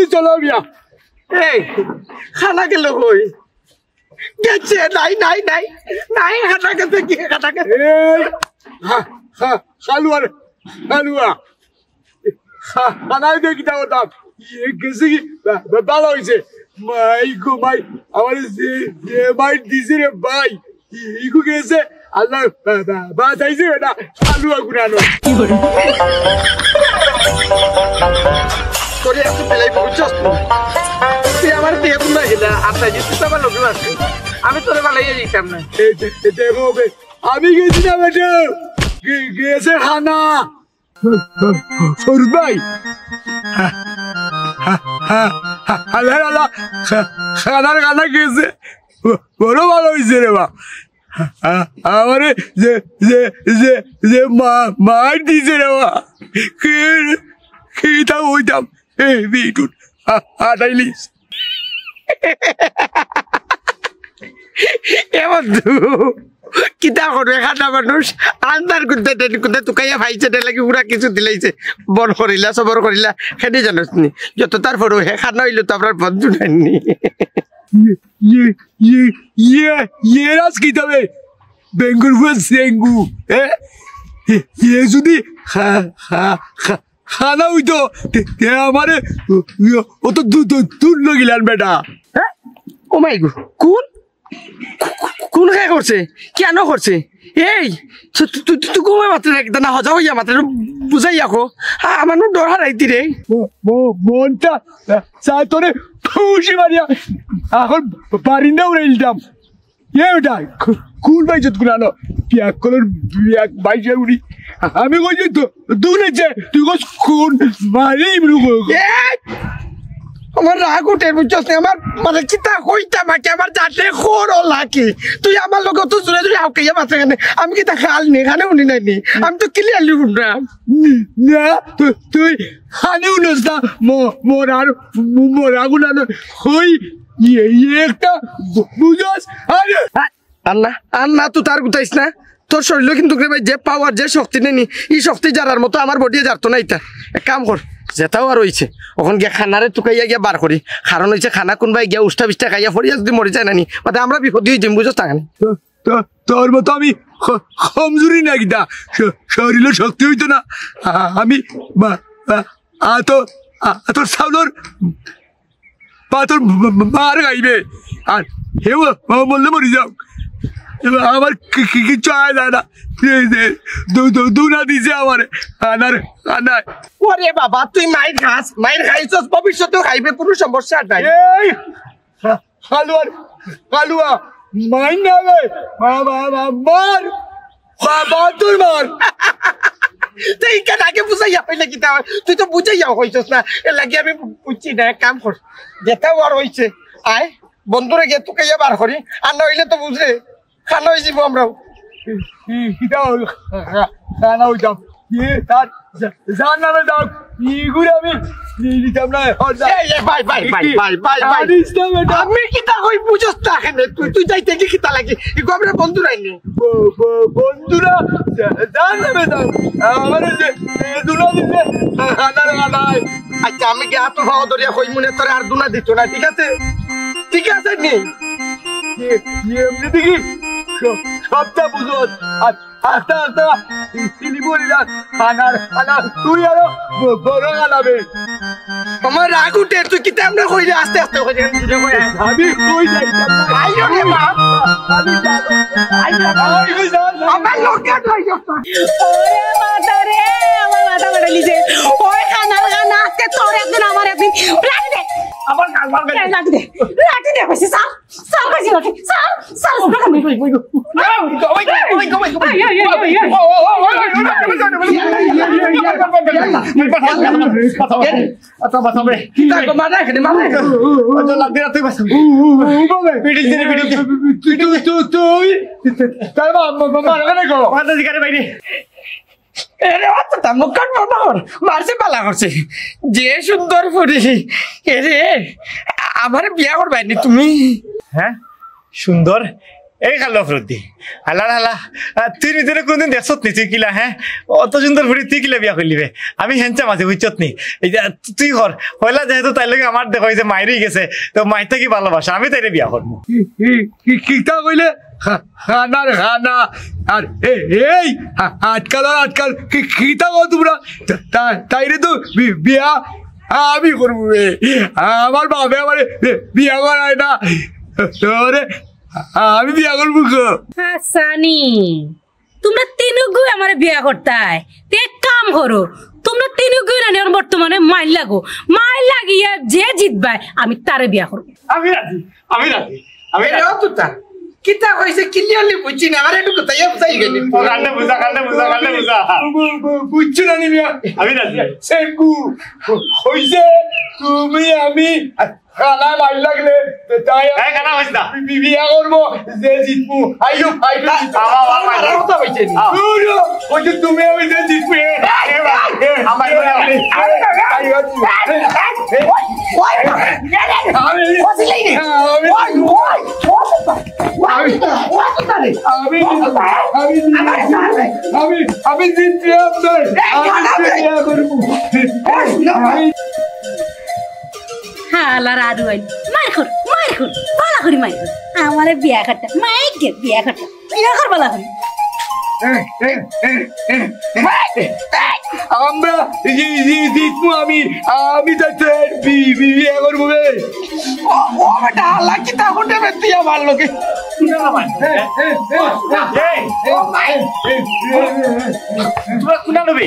চলো মিয়া এই খানা গেল কই গেছে নাই নাই নাই নাই খানা গেছে কি খানা গেছে খালুয়া খালুয়া খানা দেখি দাও দাম গেছে কি ভালো হয়েছে মাই গো ভাই আমার যে ভাই দিছে রে ভাই ইগু গেছে আল্লাহ বাঁচাইছে না খালুয়া গুনানো তোরে একটু পেলাই বুঝছস তুই আমার দিয়ে না হেলা আচ্ছা জিনিস তো আমার লোকে আছে আমি তোরে বালাইয়া দিতাম না দেখো আমি গেছি না বেটা গেছে খানা সরুদ ভাই আল্লাহ আল্লাহ খানার খানা গেছে বড় ভালো হয়েছে রে বা আমারে যে যে যে যে মার দিছে রে বা খেতাম হইতাম বিটুট হাঁটাইলিস এবার কিতা করবে খাটা মানুষ আন্দার করতে করতে তুকাইয়া ভাইছে লাগে পুরা কিছু দিলাইছে বন করিলা সবর করিলা খেতে জানোস নি যত তারপর হে খানা হইলো তো আপনার বন্ধু নাইনি রাজ কি তবে বেঙ্গুর সেঙ্গু যদি খানা হইতো আমারে অত দূর লগিলান বেটা ও মাই গো কোন কোন খাই করছে কেন করছে এই তুই ঘুমাই মাত্র একদম না হজা হইয়া মাত্র বুঝাই রাখো আমার ডর হারাইতি রে মনটা চাই তোরে খুশি মারিয়া এখন বারিন্দা উড়ে দিতাম এটা কোন বাইজত গুলানো পিয়াক কলর পিয়াক বাইজে উড়ি আমি কইছি দূরেছে তুই কস কোন মারি আমার রাগ উঠে বুঝছস আমার মানে চিতা কইতা মাকে আমার যাতে খোরো লাকি তুই আমার লোক তো জুড়ে জুড়ে হাউকাইয়া মাছ এখানে আমি কি তা খাল নি খানে উনি নাইনি আমি তো ক্লিয়ারলি শুনলাম না তুই খানে উনস না মোর আর মোর আগুনানো হই একটা বুঝছস আরে আন্না আন্না তুই তার গুতাইস না তোর শরীর কিন্তু ভাই যে পাওয়ার যে শক্তি নেই এই শক্তি যারার মতো আমার বডিয়ে যারতো না এটা এক কাম কর যেটাও আর হয়েছে ওখান গিয়া খানারে টুকাইয়া গিয়া বার করি কারণ হয়েছে খানা কোনবাই গিয়া উষ্টা বিষ্টা খাইয়া ফরিয়া যদি মরে যায় নানি মানে আমরা বিপদী হয়ে যাই বুঝো টাকা তোর মতো আমি কমজোরি না গিতা শরীরের শক্তি হইতো না আমি তোর চাউলর পাথর মার গাইবে আর হেউ বললে মরি যাও আমার কিছু আয় যায় না দুনা দিছে আমার আনার আনার ওরে বাবা তুই মাইর খাইছস ভবিষ্যতেও খাইবে কোনো সমস্যা নাই এই কালুয়া মাইর নাবে মার বাবা তোর মার তুই কেন আগে বুঝাইয়া হইলে কি তুই তো বুঝাইয়া হইছস না এর লাগে আমি বুঝছি না কাম কর যেটাও আর হইছে আয় বন্ধুরে গিয়ে তোকে বার করি আর নইলে তো বুঝে খানা হয়ে যাবো আমরাও খানা হইতাম তার যার নামে দাও ইগুলো আমি দিতাম না আমি কিতা কই বুঝস না এখানে তুই যাইতে কি কিতা লাগে এগুলো আমরা বন্ধু রাইনি বন্ধুরা যার নামে দাও আমার দুনা দিতে খানার খানায় আচ্ছা আমি কি হাত ভাও ধরিয়া কই মনে তোর আর দুনা দিত না ঠিক আছে নি এমনি দেখি সবটা বুঝো আর আস্তে আস্তে তিনি বলিলাম খানার তুই আরো বড় আনাবে আমার রাগ উঠে তুই কি তেমন কইলে আস্তে আস্তে আমি কই যাই আমার লোকে আমার মাথা বাড়াইছে ওই খানার খানা আজকে তোর একদিন আমার একদিন আবার কালবার লাঠি দে কইছি স্যার কইছি লাঠি স্যার ওটা আমি কই আচ্ছা বাবা রে কিটা কো মারা এখানে মারা আচ্ছা লাগবে তুই বাস ভিডিও তুই তাই বাবা মারা না গো মাথা দিকারে বাইরে এরে বাচ্চা মুখকাট বাবার মারছে পালা করছে যে সুন্দর ফুরি এরে আমার বিয়া করবাইনি তুমি হ্যাঁ সুন্দর এই খালো ফ্রুদি হালা হালা তুই নিজের কোনদিন দেখছত নি তুই কিলা হ্যাঁ অত সুন্দর ফুড়ি তুই কিলা বিয়া করলিবে আমি হেঞ্চা মাঝে বুঝছত নি এই যে তুই কর পয়লা যেহেতু তাই লগে আমার দেখো যে মাইরি গেছে তো মাইটা কি ভালোবাসা আমি তাইরে বিয়া করবো কিতা কইলে খানা রে খানা আর এই আজকাল কিতা কো তোমরা তাইরে তো বিয়া আমি করবো আমার বাবা আমার বিয়া করায় না তোরে আমি বিয়া করবো হাসানি তোমরা তিনুগু আমার বিয়া করতাই তে এক কাম করো তোমরা তিনুগু না বর্তমানে মাইল লাগো মাইল লাগিয়া যে জিতবাই আমি তারে বিয়া করবো আমি রাজি আমি রাজি আমি তুতা কিতা কইছে ক্লিয়ারলি বুঝছি না আরে একটু তাই বুঝাই গেলি কান্না বুঝা বুঝছো না নি আমি রাজি সেগু হইছে তুমি আমি খানা মাইল লাগলে তাই এই কানা হইছ না বিয়া করবো যে জিতবো আইও কথা কইছে নি ওই তুমি আমি যে জিতবো আমার আমি জিতবি আপনার হালার আরু আইল মার কর বালা করি মার কর আমারে বিয়া করতে মাইকে বিয়া করতে বালা করি আমরা জিতবো আমি যাচ্ছে বিয়ে করবো ও বেটা আল্লাহ কিতা করতে তুই আমার লোকে তোমরা কোনা নবী